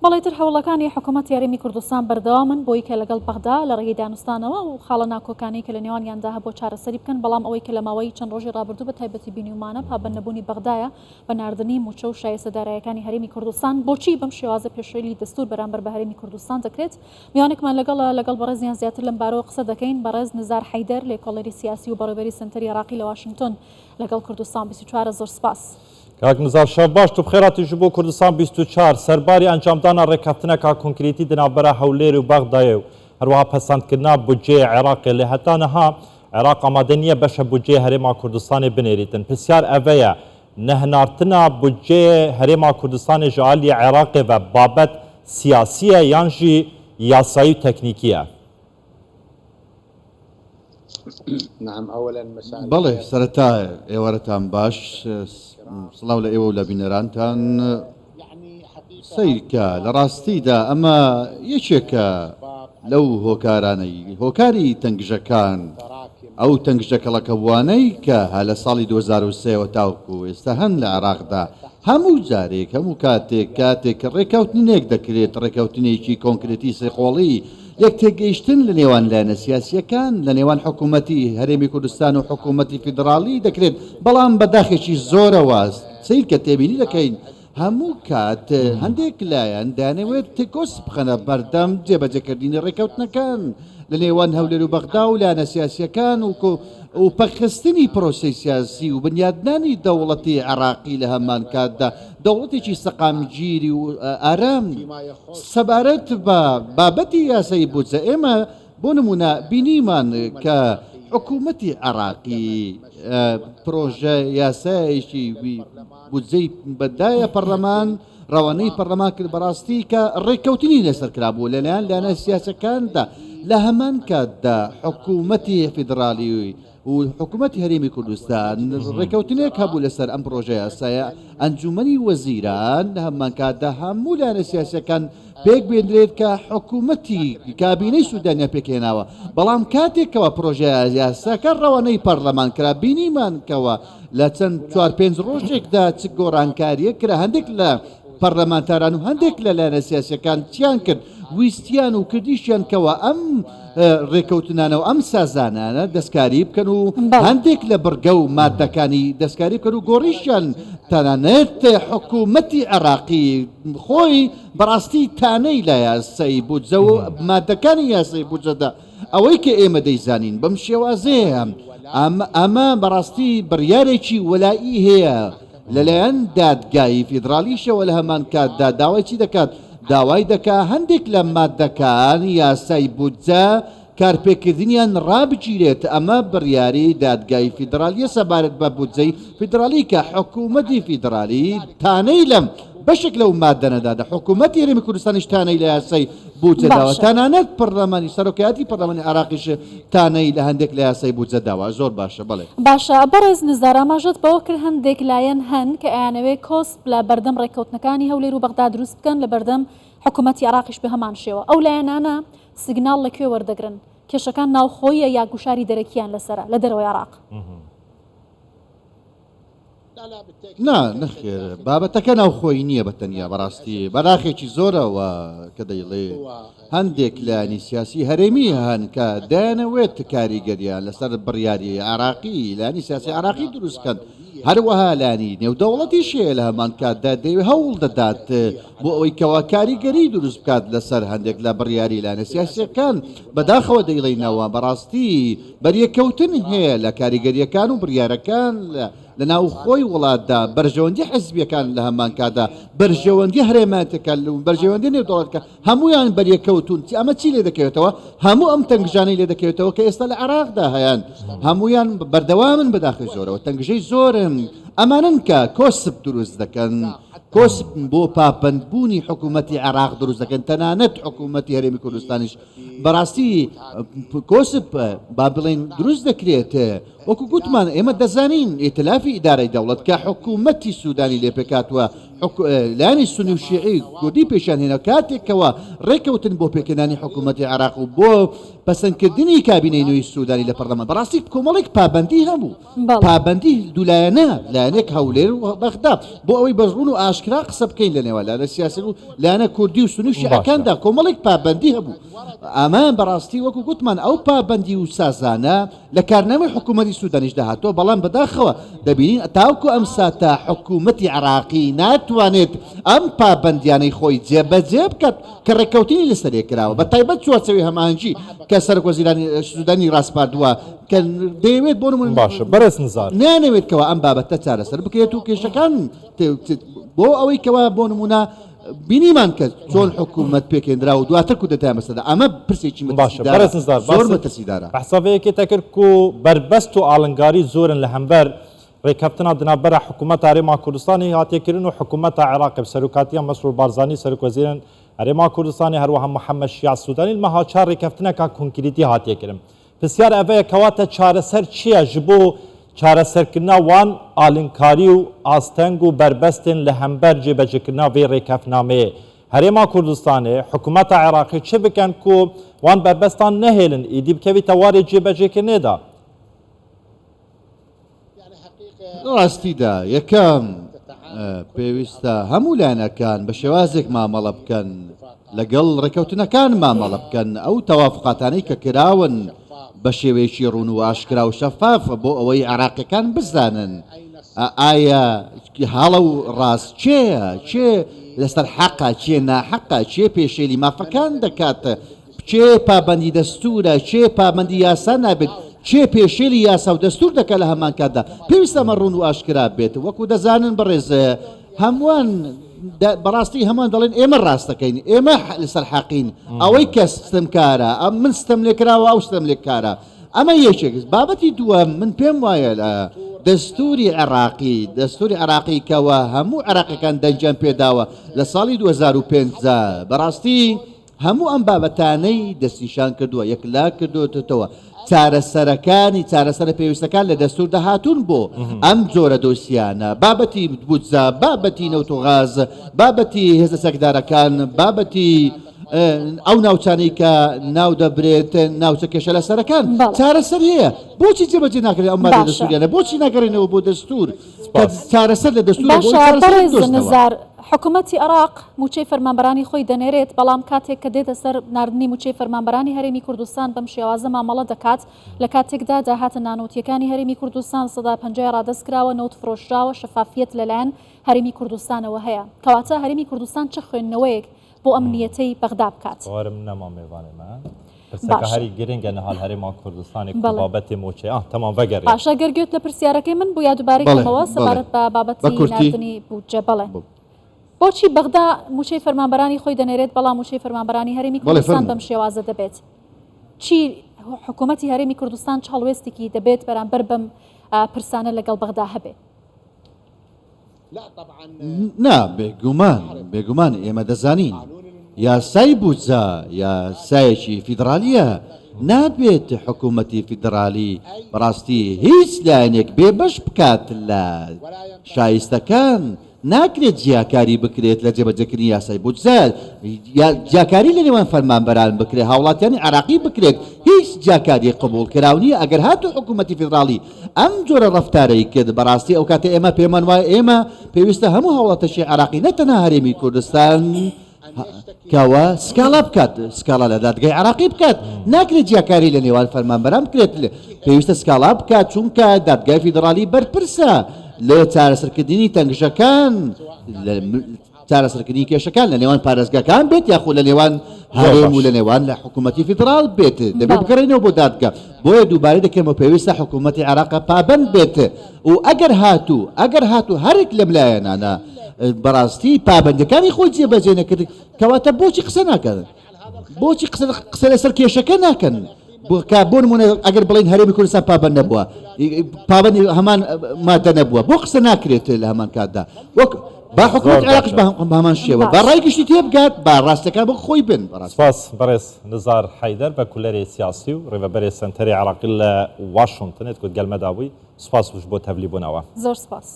بەڵێتر هەوڵەکانی حکوومەت یاریمی کوردستان بەردەوامن بۆی کە لەگەڵ بەغدا لە ڕێگەی دانوستانەوە و خاڵە ناکۆکانی کە لە نێوانیاندا هەبوو چارەسەری بکەن، بەڵام ئەوەی کە لە ماوەی چەند ڕۆژی ڕابردوو بە تایبەتی بینیومانە پابەندەبوونی بەغدایە بە ناردنی موچە و شایستەدارایەکانی هەرێمی کوردستان. بۆچی بەم شێوازە پێشێلی دەستور بەرامبەر بە هەرێمی کوردستان دەکرێت؟ میوانێکمان لەگەڵ بەڕێزیان زیاتر لەم بارەوە قسە دەکەین. بەڕێز نزار حەیدەر، لێکۆڵەری سیاسی و بەڕێوەبەری سنتەری عێراقی لە واشنگتن لەگەڵ کوردستان 24. زۆر سپاس. کاک نزار شەو باش، تو بخێراتی ji بۆ کوردستان 24 سەرباری ئەنجامدانا ڕێککەوتنێکا کۆنکریتی di navbera Hewlêrê û Bexdayê û هەروەها پەسەندکردنا بودجێ عێراقê lê heta niha عێراق ئامادە نییە بەشە بودجێ هەرێما کوردستانê binêrîtin. Pirsiyar ev ye nehinartina budcê herêma Kurdistanê ji aliyê Iraqê ve babet siyasî ye yan jî yasayî teknîkî ye؟ بەڵێ سەرەتا ئێوارەتان باش، سڵاو لە ئێوە و لە بینەرانتان. سیرکە لە ڕاستیدا ئەمە یەکێکە لەو هۆکارانەی هۆکاری تەنگژەکان، ئەو تەنگژەکەڵەکەوانەی کە ها لە ساڵی 2023 تاوکو ئێستا هەن لە عێراقدا هەموو جارێک هەموو کاتێک ڕێککەوتنێک دەکرێت، ڕێککەوتنێکی کۆنکرێتی سێقۆڵی یەک تێگەیشتن لە نێوان لایەنە سیاسیەکان لە نێوان حکوومەتی هەرێمی کوردستان و حکوومەتی فیدراڵی دەکرێت، بەڵام بەداخێکی زۆرەوە سیر کە تێبینی دەکەین هەموو کات هەندێک لایەن دانەوێت تێکۆس بخەنە بەردەم جێبەجێکردنی ڕێککەوتنەکان لە نێوان هەولێر و بەغدا و لایەنە سیاسیەکان و پەخستنی پرۆسی سیاسی و بنیادنانی دەوڵەتی عێراقی لە هەمان کاتدا دەوڵەتێکی سەقامگیری و ئارام سەبارەت بە بابەتی یاسایی بودجە. ئێمە بۆ نمونە بینیمان کە حکوومەتی عێراقی پرۆژە یاسایەکی بودجەی بەدایە پەرلەمان ڕەوانەی پەرلەمان کرد بەڕاستی کە ڕێککەوتنی لەسەر کرابوو لەلایەن لایەنە سیاسەکاندا. لە هەمان کاتدا حکوومەتی فیدراڵی و حکوومەتی هەرێمی کوردستان ڕێککەوتنێک هەبوو لەسەر ئەم پرۆژە یاسایە. ئەنجومەنی وەزیران لە هەمان کاتدا هەموو لایەنە سیاسەکان پێک بێنرێت کە حکوومەتی کابینەی سوودانیا پێکهێناوە، بەڵام کاتێکەوە پرۆژە یاساکە ڕەوانەی پەرلەمان کرا بینیمانکەوە لە چەند 4-5 ڕۆژێکدا چ گۆڕانکاریە کرا. هەندێک لە پەرلەمانتاران و هەندێک لە لایەنە سیاسیەکان چیان کرد ویستیان و کردیشیان کەوە ئەم ڕێککەوتنانە و ئەم سازانانە دەستکاری بکەن و هەندێک لە بڕگە و مادەکانی دەستکاری بکەن و گۆڕیشیان تەنانەت حکوومەتی عێراقی خۆی بەڕاستی تانەی لە یاسای بودجە و مادەکانی یاسای بودجەدا ئەوەی کە ئێمە دەیزانین بەم شێوازەیە ئەمە بەڕاستی بڕیارێکی وەلایی هەیە لەلایەن دادگایی فیدراڵیشەوە لە هەمان کاتدا داوای چی دەکات؟ داوای دەکا هەندێک لە مادەکان یاسای بودجە کارپێکردنیان ڕابگیرێت. ئەمە بڕیاری دادگای فیدرالیە سەبارەت بە بودجەی فیدرالی کە حکوومەتی فیدرالی تانەی لەم بەشێک لەو مادەنەدادا حکوومەتی هەرێمی کوردستانیش تانەی لە یاسای بودجەداوە، تەنانەت پەرلەمانی سەرۆکایەتی پەرلەمانی عێراقیش تانەی لە هەندێک لە یاسای بودجەداوە. زۆر باشە. بڵێ باشە. بەڕێز نزار ئاماژەت بەوە کرد هەندێک لایەن هەن کە ئەیانەوێ کۆست لە بەردەم ڕێککەوتنەکانی هەولێر و بەغدا دروست بکەن لە بەردەم حکوومەتی عێراقیش بە هەمان شێوە. ئەو لایەنانە سیگناڵ لەکوێ وەردەگرن؟ کێشەکان ناوخۆیە یا گوشاری دەرەکیان لەسەرە لە دەرەوەی عێراق؟ نەخێر بابەتەکە ناوخۆی نییە بەتەنیا بەڕاستی بەراخێکی زۆرەوە کە دەیڵێ هەندێک لانی سیاسی هەرێمی هەن کە دایانەوێت کاریگەریان لەسەر بڕیاری عێراقی لانی سیاسی عێراقی دروستکەن، هەروەها لانی نێودەوڵەتی شێ لە هەمان کاتدا دەوێت هەوڵ دەدات بۆ ئەوەی کەوا کاریگەری دروست بکات لەسەر هەندێک لە بڕیاری لانە سیاسیەکان. بەداخەوە دەیڵێنەوە بەڕاستی بەریەکەوتن هەیە لە کاریگەریەکان و بڕیارەکان لە ناو خۆی وڵاتدا، بەرژەوەندی حزبیەکان لە هەمان کاتدا بەرژەوەندی هەرێمانەتەکان و بەرژەوەندی نێودەوڵەتەکە هەمویان بەریەکەوتون. ئەمە چی لێ دەکەوێتەوە؟ هەموو ئەم تەنگژانەی لێ دەکەوێتەوە کە ئێستا لە عێراقدا هەیەن هەمویان بەردەوامن بەداخل زۆرەوە تەنگژەی زۆرن. ئەمانن کە کۆسب دروست دەکەن، کۆسب بۆ پابەندبوونی حکوومەتی عێراق دروست دەکەن، تەنانەت حکوومەتی هەرێمی کوردستانیش بەڕاستی کۆسب با بڵێن دروست دەکرێت. وەکو گوتمان ئێمە دەزانین ئێتلافی ئیدارەی دەوڵەت کە حکوومەتی سوودانی لێ پێکاتوە لانی سنی و شیعی گودی پیشان هێنا کاتێکەوە ڕێکەوتن بۆ پێکەنانی حکوومەتی عراق و بۆ پەسەندکردنی کابینەی نوێی سوودانی لە پەرلەمان بەڕاستی کۆمەڵێک پابەندی هەبوو پابەندی دوولایەنە لایەنێک هەولێر و بەغدا بۆ ئەوەی بەژڕون و ئاشکرا قسە بکەین لە نێوان لە سیاسی و لایەنە کوردی و سنی و شیعەکاندا کۆمەڵێک پابەندی هەبوو ئامان بەڕاستی وەکو گوتمان ئەو پابەندی و سازانە لە کارنامەی حکوومەتی سوودانیش داهاتەوە بەڵام بەداخەوە دەبینین تاوکو ئەم ساتە حکوومەتی عراقی ناتوانێت ئەم پابەندیانەی خۆی جێبەجێ بکات کە ڕێکەوتنی لەسەرێ کراوە بە تایبەت چوارچەوەی هەماهەنگی کە سەرۆکوەزیرانی سوودانی ڕاستپاردووە کە دەیەوێت بۆ نمونە باشە بەرز نزار نانەوێتکەوە ئەم بابەتە چارەسەر بکرێت و کێشەکان بۆ ئەوەی کەوا بۆ نمونە بینیمان کە چۆن حکوومەت پێکێنرا و دواتر کو دەتای مەسەدا ئەمە پرسێکی زۆر مەترسیدارە حسابەیەکی تەکرد و بربەست و ئاڵنگاری زۆرن لە هەمبەر ڕێککەوتنا دنابەرە حکوومەت هەرێما کوردستانی هاتێکردن و حکوومەتە عێراق سەرۆکاتیان مەسرور بارزانی سەرۆکوەزیرن هەرێما کوردستانی هەروەها محەممەد شیع سوودانی مەهاچار ڕێککەوتنەکە کۆنکریتی هاتێکردن پرسیار ئەvەیە کەواتە چارەسەر چییە ji بۆ چارەسەرکردنا وان ئالنکاری و ئاستەنگ و بربەستن لە هەمبەر جێبەجێکردنا vê ڕێککەوتنامەیە هەرێما کوردستانê حکوومەتە عێراقی چ بکەن ku وان بربەستان نەهێلن ئیدی بکەویتە وارێ جێبەجێکردنێدا ڕاستیدا یەکەم پێویستە هەموو لایەنەکان بە شێوازێک مامەڵە بکەن لەگەڵ ڕێکەوتنەکان مامەڵە بکەن ئەو تەوافقاتانەی کە کراون بە شێوەیەکی ڕوون و ئاشکرا و شەفاف بۆ ئەوەی عراقیەکان بزانن ئایا هاڵە و ڕاست چێە چێ لەسەر حەقا چێ ناحەقا چێ پێشێلی مافەکان دەکات چێ پابەندی دەستورە چێ پابەندی یاسا نابێت چێ پێشێلی یاسا و دەستور دەکات لە هەمان کاتدا پێویستە ئەمە ڕوون و ئاشکرا بێت وەکو دەزانن بەڕێزە هەمووان بەڕاستی هەمان دەڵێن ئێمە ڕاستەکەین ئێمە لەسەر حەقین ئەوەی کە ستەمکارە ئەم من ستەم لێکراوە ئەو ستەم لێکارە ئەمە یەکێک بابەتی دووەم من پێم وایە لە دەستوری عراقی کەوە هەموو عراقیەکان دەنجیان پێداوە لە ساڵی 2005 بەڕاستی هەموو ئەم بابەتانەی دەستنیشان کردووە یەکلا کردوتەوە چارەسەرە پێویستەکان لە دەستور داهاتوون بۆ ئەم جۆرە دۆسیانە بابەتی بودجا بابەتی نەوتۆغاز بابەتی هێزە سەکدارەکان بابەتی ئەو ناوچانەی کە ناو دەبرێت ناوچە کێشە لە سەرەکان چارەسەر هەیە بۆچی جێبەجێ ناکرێت ئەو مادە دەستوریانە بۆچی ناگەڕێنەوە بۆ دەستور چارەسەر لە دەستور حکوومەتی عراق موچەی فەرمانبەرانی خۆی دەنێرێت بەڵام کاتێک کە دێتە سەر نردنی موچەی فەرمانبەرانی هەرێمی کوردستان بەم شێوازە مامەڵە دەکات لە کاتێکدا داهاتە نانوتیەکانی هەرێمی کوردستان 150 ڕادەست کراوە نەوت فرۆشراوە شەفافیت لەلایەن هەرێمی کوردستانەوە هەیە کەواتە هەرێمی کوردستان چه خوێندنەوەیەک بۆ ئەمنیەتەی بەغدا بکات هەری گرنگە نەهال هەرێما کوردستانی بابەتی موچێ تەمام بەگەڕێ باشە گەرگوێت لە پرسیارەکەی من بۆ یادوبارێکەوە سەبارەت بە بابەتی نردنی بودجە بڵێ بۆچی بەغدا موچەی فەرمانبەرانی خۆی دەنێرێت بەڵام موچەی فەرمانبەرانی هەرێمی کوردستان بەم شێوازە دەبێت چی حکوومەتی هەرێمی کوردستان چاڵوێستێکی دەبێت بەرامبەر بەم پرسانە لەگەڵ بەغدا هەبێت نا بێگومان ئێمە دەزانین یاسای بودجا یاسایەکی فیدرالیە نابێت حکوومەتی فیدرالی بەڕاستی هیچ لایەنێک بێبەش بکات لە شایستەکان ناکرێت جیاکاری بکرێت لە جێبەجێکردنی یاسای بودجە جیاکاری لە نێوان فەرمانبەران بکرێت هاوڵاتیانی عراقی بکرێت هیچ جیاکاری قبول کراونی ئەگەر هاتو حکوومەتی فیدرالی ئەم جۆرە ڕەفتارەی کرد بەڕاستی ئەو کاتە ئێمە پێمان وایە ئێمە پێویستە هەموو هاوڵاتەشی عراقی نەتەنها هەرێمی کوردستان کەوە سکاڵا بکات سکاڵا لە دادگای عراقی بکات ناکرێت جیاکاری لە نێوان فەرمانبەران بکرێت پێویستە سکاڵا بکات چونکە دادگای فیدرالی بەرپرسە لە چارەسەرکردنی تەنگژەکان چارەسەرکردنی کێشەکان لە نێوان پارێزگاکان بێت یاخود لە نێوان هەرێم و لە نێوان لە حکوومەتی فیدرال بێت دەبێت بکەڕێنەوە بۆ دادگا بۆیە دووبارە دەکەمەوە پێویستە حکوومەتی عراق پابەند بێت و ئەگەر هاتوو هەرێک لەم لایەنانە بەڕاستی پابەندەکانی خۆی جێبەجێ نەکرد کەواتە بۆچی قسە ناکەن بۆچی قسە لەسەر کێشەکە ناکەن بۆ نمونە ئەگەر بڵین هەرێمی کوردستان پابەند نەبووە پابەندی هەمان مادە نەبووە بۆ قسە ناکرێت لە هەمان کاتدا وەک با حکوومەت عێراقش بە هەمان شێوە با ڕای گشتی تێبگات با ڕاستەکان بۆ خۆی بن سپاس بەڕێز نزار حەیدەر بە کولەری سیاسی و ڕێبەرێ سەنتەری عێراقی لە واشنگتن گوت گەلمەدا بووی سپاس بۆ تەبلیغ بوونەوە زۆر سپاس